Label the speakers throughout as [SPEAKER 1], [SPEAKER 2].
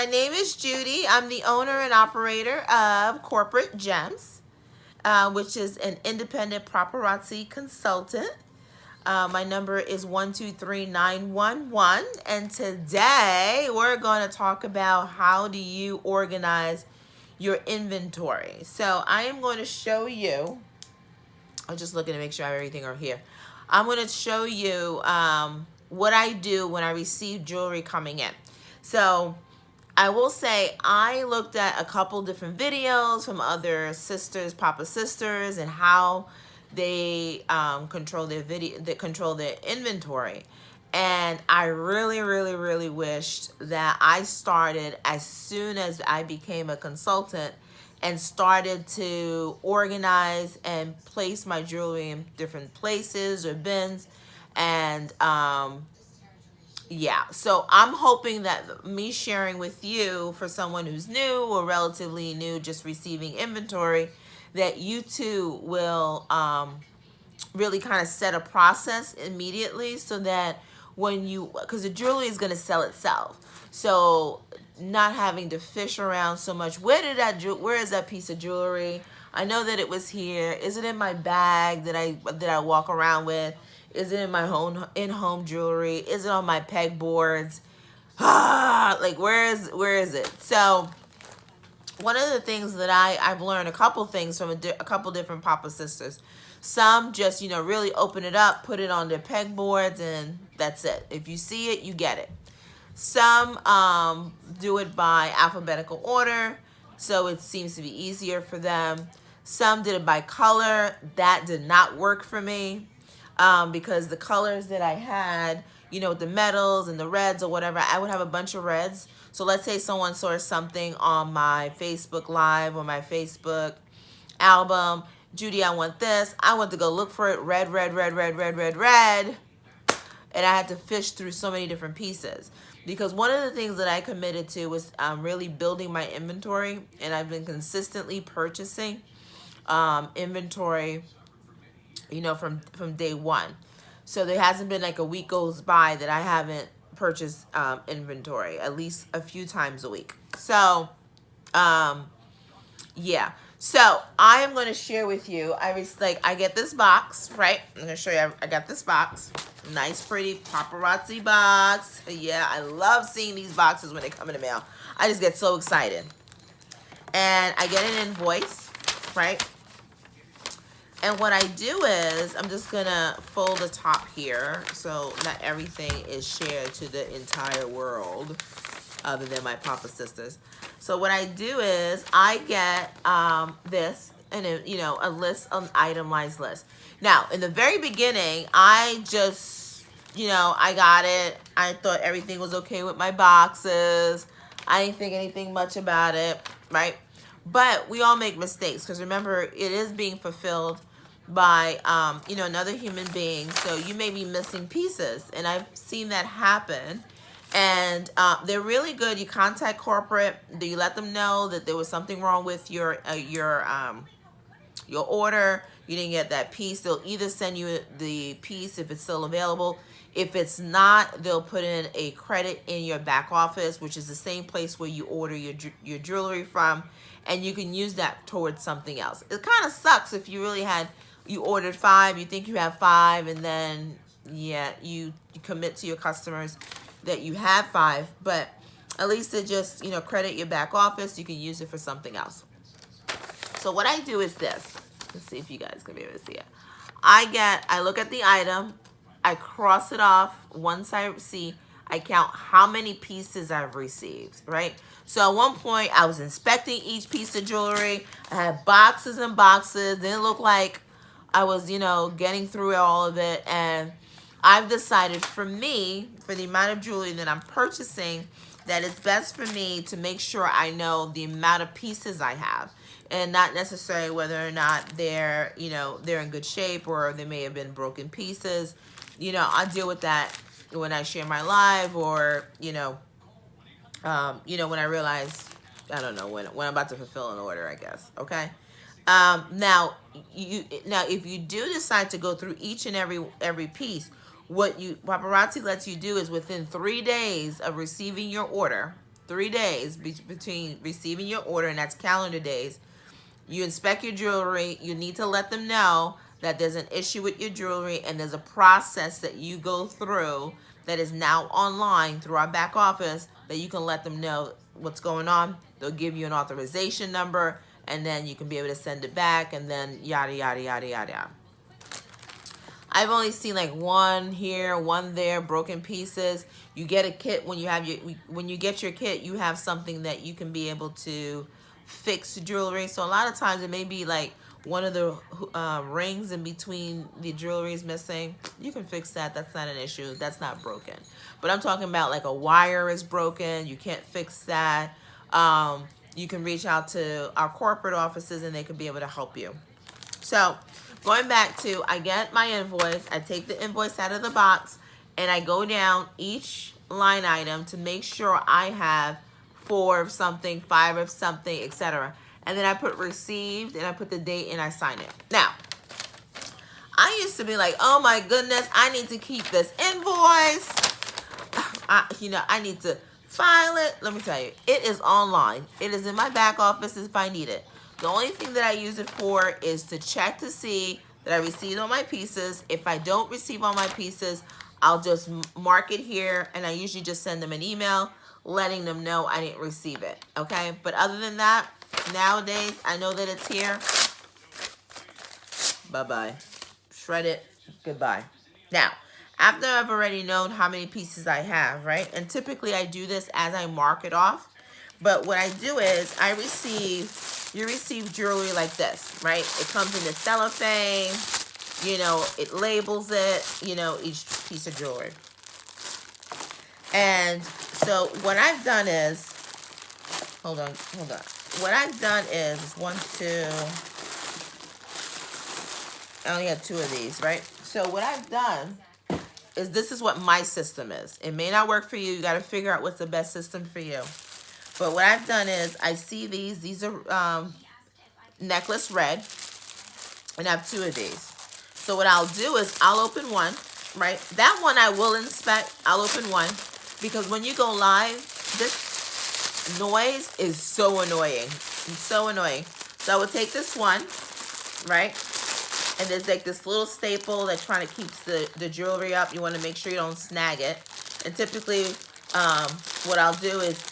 [SPEAKER 1] my name is Judy. I'm the owner and operator of Corporate Gems, which is an independent paparazzi consultant. My number is 123911, and today we're going to talk about how do you organize your inventory. So I am going to show you, I'm just looking to make sure I have everything over here. I'm going to show you what I do when I receive jewelry coming in. So I will say I looked at a couple different videos from other sisters, Papa sisters, and how they control their inventory. And I really, really, really wished that I started as soon as I became a consultant and started to organize and place my jewelry in different places or bins. And yeah, so I'm hoping that me sharing with you, for someone who's new or relatively new, just receiving inventory, that you too will really kind of set a process immediately, so that when you, because the jewelry is going to sell itself, so not having to fish around so much. Where is that piece of jewelry? I know that it was here. Is it in my bag that I walk around with? Is it in my in-home jewelry? Is it on my pegboards? Like where is it? So one of the things that I've learned, a couple things from a couple different Papa sisters. Some just, really open it up, put it on their pegboards, and that's it. If you see it, you get it. Some do it by alphabetical order, so it seems to be easier for them. Some did it by color. That did not work for me, because the colors that I had, with the metals and the reds or whatever, I would have a bunch of reds. So let's say someone saw something on my Facebook Live or my Facebook album. Judy, I want this. I went to go look for it. Red, red, red, red, red, red, red. And I had to fish through so many different pieces. Because one of the things that I committed to was really building my inventory. And I've been consistently purchasing inventory, from day one. So there hasn't been like a week goes by that I haven't purchased inventory, at least a few times a week. So, yeah. So I am going to share with you, I get this box, right? I'm going to show you, I got this box. Nice, pretty paparazzi box. Yeah, I love seeing these boxes when they come in the mail. I just get so excited. And I get an invoice, right? And what I do is, I'm just going to fold the top here so not everything is shared to the entire world other than my Papa sisters. So what I do is I get this, and a list, an itemized list. Now, in the very beginning, I just, I got it. I thought everything was okay with my boxes. I didn't think anything much about it, right? But we all make mistakes, because remember, it is being fulfilled by, another human being. So you may be missing pieces, and I've seen that happen. And they're really good. You contact corporate. Do you let them know that there was something wrong with your order? You didn't get that piece. They'll either send you the piece if it's still available. If it's not, they'll put in a credit in your back office, which is the same place where you order your jewelry from, and you can use that towards something else. It kind of sucks if you ordered 5, you think you have 5, and then you commit to your customers that you have 5, but at least it just, credit your back office. You can use it for something else. So what I do is this. Let's see if you guys can be able to see it. I look at the item, I cross it off. Once I see, I count how many pieces I've received, right? So at one point, I was inspecting each piece of jewelry. I had boxes and boxes. Didn't look like I was, getting through all of it. And I've decided, for me, for the amount of jewelry that I'm purchasing, that it's best for me to make sure I know the amount of pieces I have, and not necessarily whether or not they're in good shape, or they may have been broken pieces. I deal with that when I share my live, or when I realize, I don't know, when I'm about to fulfill an order, I guess. Okay. Now if you do decide to go through each and every piece, what Paparazzi lets you do is, within 3 days of receiving your order, 3 days between receiving your order, and that's calendar days. You inspect your jewelry. You need to let them know that there's an issue with your jewelry, and there's a process that you go through that is now online through our back office that you can let them know what's going on. They'll give you an authorization number, and then you can be able to send it back, and then yada, yada, yada, yada, yada. I've only seen like one here, one there, broken pieces. You get a kit when you have when you get your kit, you have something that you can be able to fix jewelry. So a lot of times it may be like one of the rings in between the jewelry is missing. You can fix that. That's not an issue. That's not broken. But I'm talking about like a wire is broken. You can't fix that. You can reach out to our corporate offices and they can be able to help you. So going back to, I get my invoice, I take the invoice out of the box, and I go down each line item to make sure I have 4 of something, 5 of something, etc. And then I put received, and I put the date, and I sign it. Now, I used to be like, oh my goodness, I need to keep this invoice. I need to file it. Let me tell you, it is online. It is in my back office if I need it. The only thing that I use it for is to check to see that I received all my pieces. If I don't receive all my pieces, I'll just mark it here, and I usually just send them an email letting them know I didn't receive it, okay? But other than that, nowadays, I know that it's here. Bye-bye. Shred it. Goodbye. Now, after I've already known how many pieces I have, right? And typically I do this as I mark it off. But what I do is you receive jewelry like this, right? It comes in the cellophane, it labels it, each piece of jewelry. And so what I've done is, hold on. What I've done is, 1, 2, I only have 2 of these, right? So what I've done is, this is what my system is. It may not work for you. You got to figure out what's the best system for you. But what I've done is, I see these are necklace red, and I have 2 of these. So what I'll do is, I'll open one, right? That one I will inspect. I'll open one, because when you go live, this noise is so annoying. It's so annoying. So I will take this one, right? And there's like this little staple that trying to keep the jewelry up. You want to make sure you don't snag it. And typically, what I'll do is,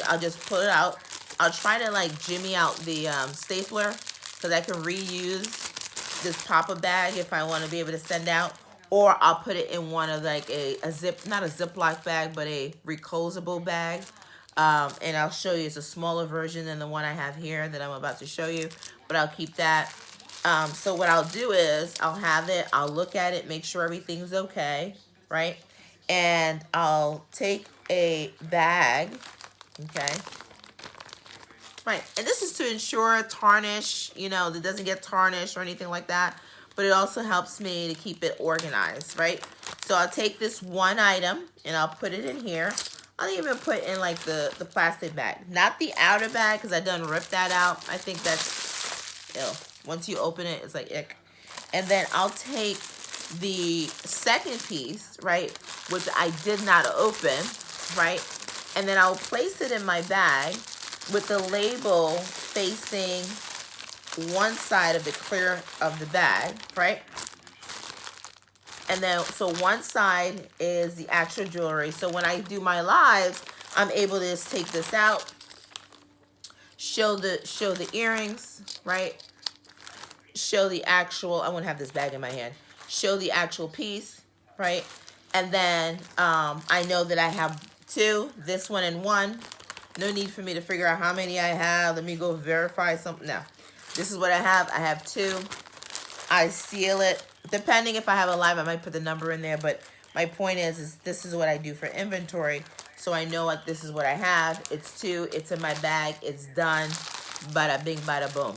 [SPEAKER 1] I'll just pull it out. I'll try to like jimmy out the stapler, because I can reuse this Papa bag if I want to be able to send out. Or I'll put it in one of like not a Ziploc bag, but a reclosable bag. And I'll show you, it's a smaller version than the one I have here that I'm about to show you. But I'll keep that. So what I'll do is, I'll have it, I'll look at it, make sure everything's okay, right? And I'll take a bag, okay? Right, and this is to ensure tarnish, that it doesn't get tarnished or anything like that. But it also helps me to keep it organized, right? So I'll take this one item, and I'll put it in here. I'll even put in like the plastic bag. Not the outer bag, because I done ripped that out. I think that's ill. Once you open it, it's like ick. And then I'll take the second piece, right, which I did not open, right? And then I'll place it in my bag with the label facing one side of the clear of the bag, right? And then, so one side is the actual jewelry. So when I do my lives, I'm able to just take this out, show the earrings, right? Show the actual, I won't have this bag in my hand, show the actual piece, right? And then I know that I have 2, this one and 1. No need for me to figure out how many I have. Let me go verify something. No, this is what I have. I have 2. I seal it. Depending if I have a live, I might put the number in there. But my point is this is what I do for inventory. So I know like this is what I have. It's 2. It's in my bag. It's done. Bada bing, bada boom.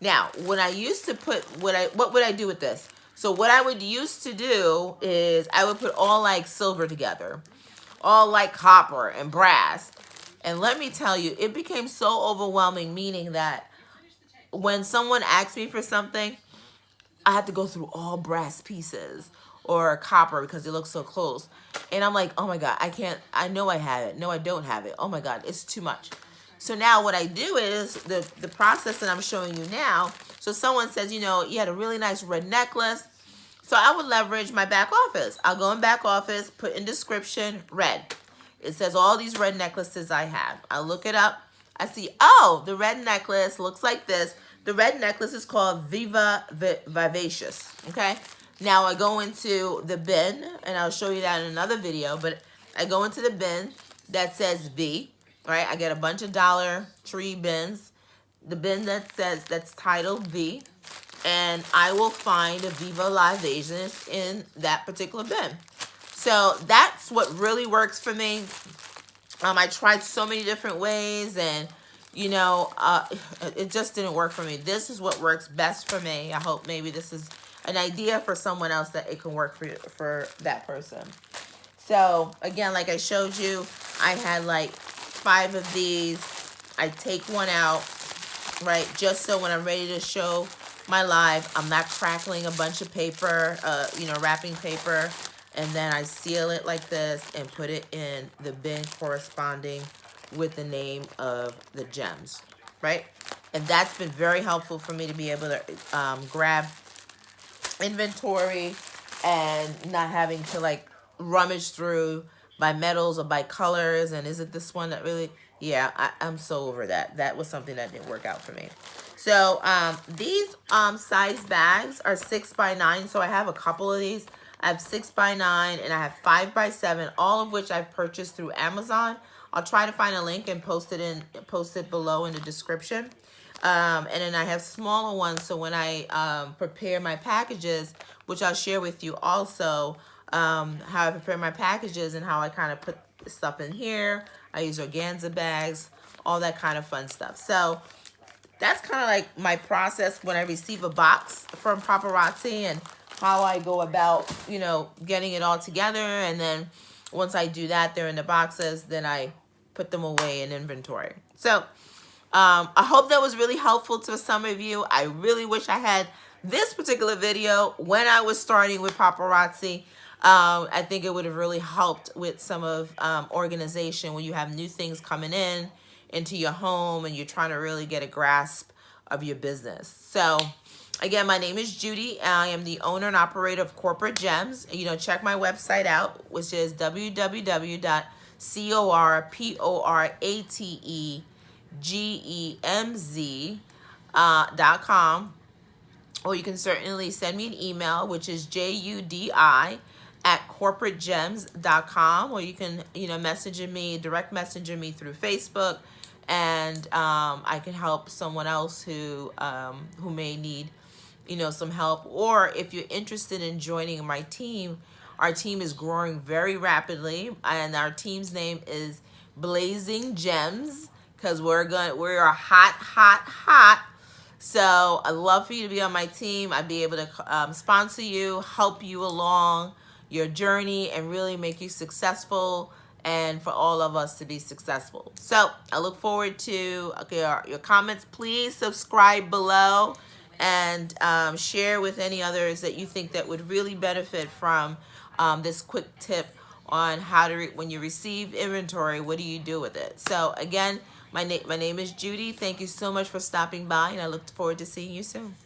[SPEAKER 1] Now, when I used to put, what would I do with this? So what I would used to do is I would put all like silver together, all like copper and brass. And let me tell you, it became so overwhelming, meaning that when someone asked me for something, I had to go through all brass pieces, or copper because it looks so close. And I'm like, oh my God, I know I have it. No, I don't have it. Oh my God, it's too much. So now what I do is the process that I'm showing you now. So someone says, you know, you had a really nice red necklace. So I would leverage my back office. I'll go in back office, put in description, red. It says all these red necklaces I have. I look it up. I see, oh, the red necklace looks like this. The red necklace is called Viva Vivacious, okay? Now I go into the bin, and I'll show you that in another video, but I go into the bin that says V, right? I get a bunch of Dollar Tree bins. The bin that's titled V, and I will find a Viva Vivacious in that particular bin. So that's what really works for me. I tried so many different ways, and you know, it just didn't work for me. This is what works best for me. I hope maybe this is an idea for someone else that it can work for that person. So again, like I showed you, I had like 5 of these. I take one out, right? Just so when I'm ready to show my live, I'm not crackling a bunch of paper, you know, wrapping paper. And then I seal it like this and put it in the bin corresponding with the name of the gems, right? And that's been very helpful for me to be able to grab inventory and not having to like rummage through by metals or by colors. And is it this one that really, yeah, I'm so over that. That was something that didn't work out for me. So these size bags are 6x9. So I have a couple of these. I have 6x9 and I have 5x7, all of which I've purchased through Amazon. I'll try to find a link and post it below in the description. And then I have smaller ones, so when I prepare my packages, which I'll share with you also, how I prepare my packages and how I kind of put stuff in here. I use organza bags, all that kind of fun stuff. So that's kind of like my process when I receive a box from Paparazzi, and how I go about, you know, getting it all together. And then once I do that, they're in the boxes, then I put them away in inventory. So I hope that was really helpful to some of you. I really wish I had this particular video when I was starting with Paparazzi. I think it would have really helped with some of organization when you have new things coming into your home and you're trying to really get a grasp of your business. So again, my name is Judy. I am the owner and operator of Corporate Gems. You know, check my website out, which is www.corporatemz.com. Or you can certainly send me an email, which is judi@corporategems.com. Or you can, you know, direct messenger me through Facebook, and I can help someone else who may need, you know, some help. Or if you're interested in joining my team, our team is growing very rapidly, and our team's name is Blazing Gems, because we're hot. So I'd love for you to be on my team. I'd be able to sponsor you, help you along your journey, and really make you successful, and for all of us to be successful. So I look forward to your comments. Please subscribe below, and share with any others that you think that would really benefit from this quick tip on how to, when you receive inventory, what do you do with it? So again, my name is Judy. Thank you so much for stopping by, and I look forward to seeing you soon.